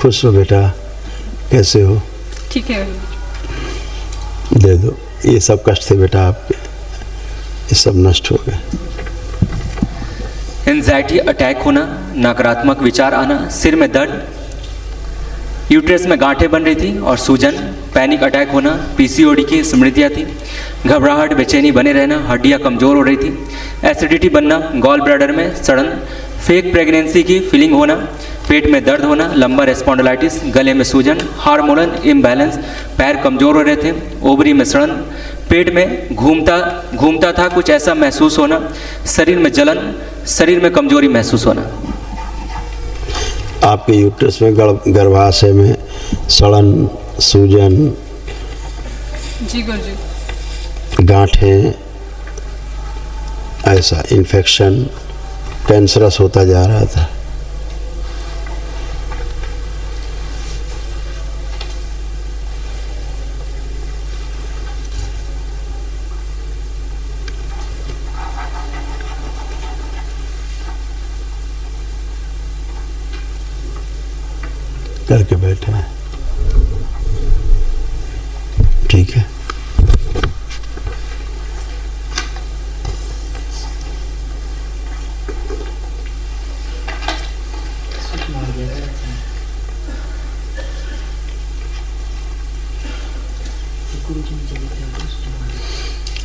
खुश हो बेटा, कैसे हो? ठीक है। दे दो, ये सब कष्ट थे बेटा आपके, ये सब नष्ट हो गए। एंजाइटी अटैक होना, नकारात्मक विचार आना, सिर में दर्द, यूट्रस में गांठें बन रही थी और सूजन, पैनिक अटैक होना, पीसीओडी की स्मृतियाँ थी, घबराहट, बेचैनी बने रहना, हड्डियाँ कमज़ोर हो रही थी, एसिडिटी बनना, गॉल ब्लैडर में सड़न, फेक प्रेगनेंसी की फीलिंग होना, पेट में दर्द होना, लंबर स्पॉन्डिलाइटिस, गले में सूजन, हार्मोनल इम्बैलेंस, पैर कमज़ोर हो रहे थे, ओवरी में सड़न, पेट में घूमता था कुछ ऐसा महसूस होना, शरीर में जलन, शरीर में कमजोरी महसूस होना। आपके यूट्रस में गर्भाशय में सड़न, सूजन, जी गुरुजी, गांठें, ऐसा इन्फेक्शन कैंसरस होता जा रहा था। करके बैठे हैं, ठीक है।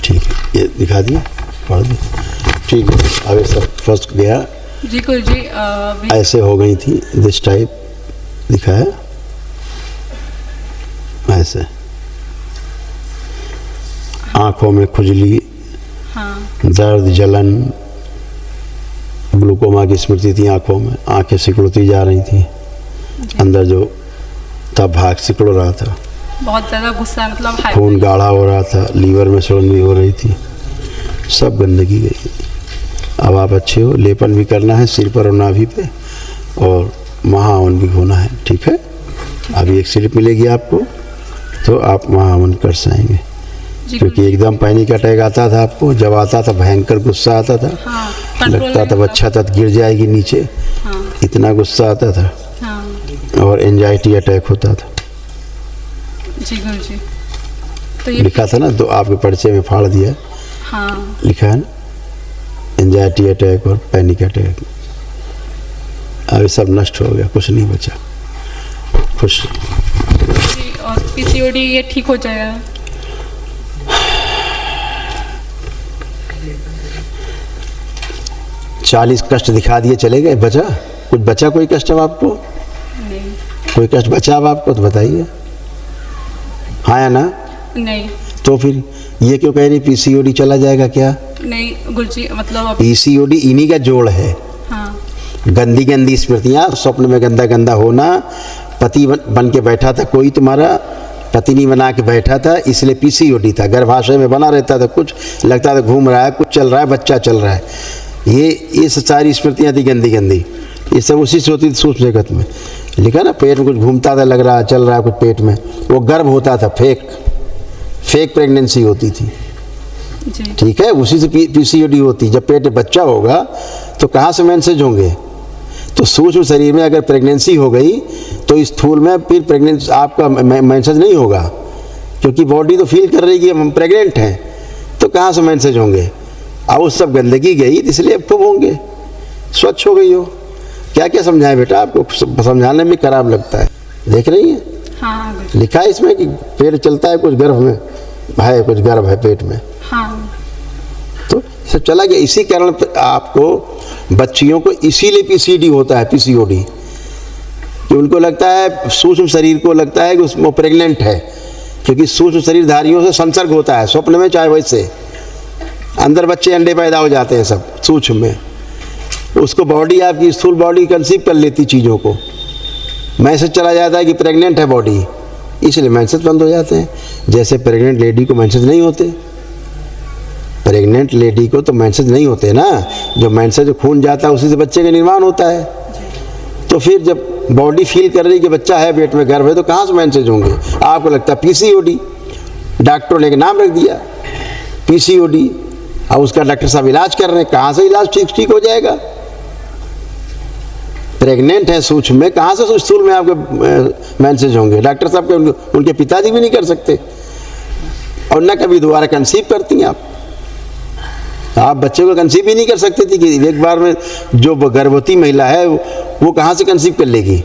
ठीक है, ये दिखा दिया, पढ़ दिया, ठीक है। अब सब फर्स्ट गया जी गुरुजी। ऐसे हो गई थी, दिस टाइप दिखाया, ऐसे आंखों में खुजली, हाँ, दर्द, जलन, ग्लूकोमा की स्मृति थी आंखों में, आंखें सिकुड़ती जा रही थी, अंदर जो था भाग सिकुड़ रहा था, बहुत ज़्यादा गुस्सा, मतलब खून गाढ़ा हो रहा था, लीवर में सड़न भी हो रही थी, सब गंदगी गई। अब आप अच्छे हो, लेपन भी करना है सिर पर और नाभि पे, और महाहवन भी होना है, ठीक है। अभी एक स्लिप मिलेगी आपको, तो आप महाहवन कर सकेंगे, क्योंकि एकदम पैनिक अटैक आता था आपको, जब आता था भयंकर गुस्सा आता था, हाँ, लगता था बच्चा तक गिर जाएगी नीचे, हाँ, इतना गुस्सा आता था, हाँ, और एंजाइटी अटैक होता था। जी गुरुजी। तो ये लिखा था ना, तो आपके पर्चे में फाड़ दिया, हाँ, लिखा है ना, एंजाइटी अटैक और पैनिक अटैक। अब सब नष्ट हो गया, कुछ नहीं बचा, खुश। जी, और पीसीओडी ये ठीक हो जाएगा? चालीस कष्ट दिखा दिए, चले गए, बचा कुछ? बचा कोई कष्ट अब आपको? नहीं। कोई कष्ट बचा अब आपको तो बताइए, हाँ या ना? नहीं। तो फिर ये क्यों कह रही पीसीओडी चला जाएगा क्या? नहीं गुरुजी, मतलब पीसीओडी इन्हीं का जोड़ है। हाँ, गंदी गंदी स्मृतियाँ, स्वप्न में गंदा गंदा होना, पति बन के बैठा था कोई, तुम्हारा पति नहीं बना के बैठा था, इसलिए पीसीओडी था, गर्भाशय में बना रहता था, कुछ लगता था घूम रहा है, कुछ चल रहा है, बच्चा चल रहा है, ये सारी स्मृतियाँ थी गंदी गंदी, ये सब उसी से होती थी सूक्ष्म जगत में। लिखा ना, पेट में कुछ घूमता था, लग रहा चल रहा है कुछ पेट में, वो गर्भ होता था, फेक प्रेगनेंसी होती थी, ठीक है, उसी से पीसीओडी होती। जब पेट में बच्चा होगा तो कहाँ से मेंसेज होंगे? तो सूक्ष्म शरीर में अगर प्रेगनेंसी हो गई तो स्थूल में फिर प्रेगनेंसी आपका मेंसेज नहीं होगा, क्योंकि बॉडी तो फील कर रही है कि हम प्रेग्नेंट हैं, तो कहाँ से मेंसेज होंगे? अब उस सब गंदगी गई, इसलिए अब खूब होंगे, स्वच्छ हो गई हो। क्या क्या समझाएं बेटा, आपको समझाने में खराब लगता है, देख रही हैं? हाँ, लिखा है इसमें कि पेट चलता है, कुछ गर्भ में है, कुछ गर्भ है पेट में, हाँ, तो सब चला गया। इसी कारण आपको बच्चियों को इसीलिए पीसीडी होता है, पीसीओडी, कि उनको लगता है, सूक्ष्म शरीर को लगता है कि उसमें प्रेग्नेंट है, क्योंकि सूक्ष्म शरीरधारियों से संसर्ग होता है, स्वप्न में चाहे वैसे, अंदर बच्चे अंडे पैदा हो जाते हैं सब सूक्ष्म में, उसको बॉडी आपकी स्थूल बॉडी कंसीव कर लेती चीज़ों को, मैसेज चला जाता है कि प्रेग्नेंट है बॉडी, इसलिए मेंसेज बंद हो जाते हैं। जैसे प्रेग्नेंट लेडी को मेंसेज नहीं होते, प्रेग्नेंट लेडी को तो मेंसेज नहीं होते ना, जो मेंसेज खून जाता है उसी से बच्चे का निर्माण होता है। तो फिर जब बॉडी फील कर रही कि बच्चा है पेट में, गर्भ है, तो कहाँ से मेंसेज होंगे? आपको लगता है पीसीओडी, डॉक्टरों ने नाम रख दिया पीसीओडी, अब उसका डॉक्टर साहब इलाज कर रहे हैं, कहाँ से इलाज ठीक हो जाएगा? प्रेग्नेंट है सूक्ष्म में, कहाँ से स्थूल में आपके मैसेज होंगे? डॉक्टर साहब के उनके पिताजी भी नहीं कर सकते, और न कभी दोबारा कंसीव करती हैं आप बच्चे को कंसीव ही नहीं कर सकते थी कि एक बार में जो गर्भवती महिला है वो कहाँ से कंसीव कर लेगी?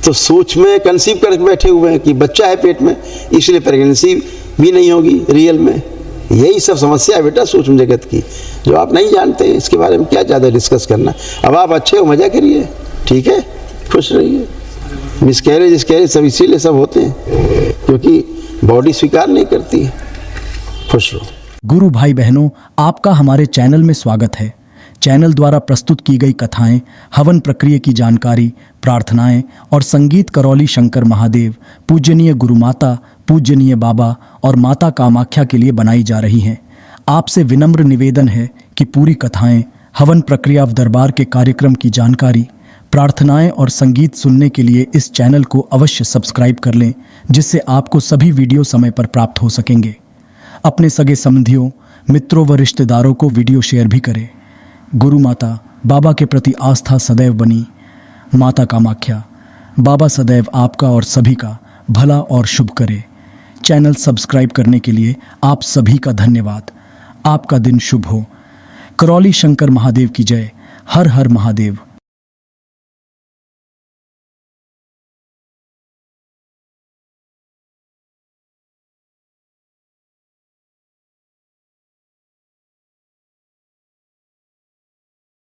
तो सूक्ष्म में कंसीव कर बैठे हुए हैं कि बच्चा है पेट में, इसलिए प्रेगनेंसी भी नहीं होगी रियल में। यही सब समस्या है बेटा सूक्ष्म जगत की, जो आप नहीं जानते हैं। इसके बारे में क्या ज़्यादा डिस्कस करना। अब आप अच्छे हो, मज़ा करिए, ठीक है, खुश रहिए। मिसकैरेज सब इसीलिए सब होते हैं क्योंकि बॉडी स्वीकार नहीं करती है। खुश रहो। गुरु भाई बहनों, आपका हमारे चैनल में स्वागत है। चैनल द्वारा प्रस्तुत की गई कथाएं, हवन प्रक्रिया की जानकारी, प्रार्थनाएं और संगीत करौली शंकर महादेव, पूजनीय गुरु माता, पूजनीय बाबा और माता कामाख्या के लिए बनाई जा रही हैं। आपसे विनम्र निवेदन है कि पूरी कथाएं, हवन प्रक्रिया दरबार के कार्यक्रम की जानकारी, प्रार्थनाएं और संगीत सुनने के लिए इस चैनल को अवश्य सब्सक्राइब कर लें, जिससे आपको सभी वीडियो समय पर प्राप्त हो सकेंगे। अपने सगे संबंधियों, मित्रों व रिश्तेदारों को वीडियो शेयर भी करें। गुरु माता, बाबा के प्रति आस्था सदैव बनी। माता कामाख्या, बाबा सदैव आपका और सभी का भला और शुभ करे। चैनल सब्सक्राइब करने के लिए आप सभी का धन्यवाद। आपका दिन शुभ हो। करौली शंकर महादेव की जय। हर हर महादेव।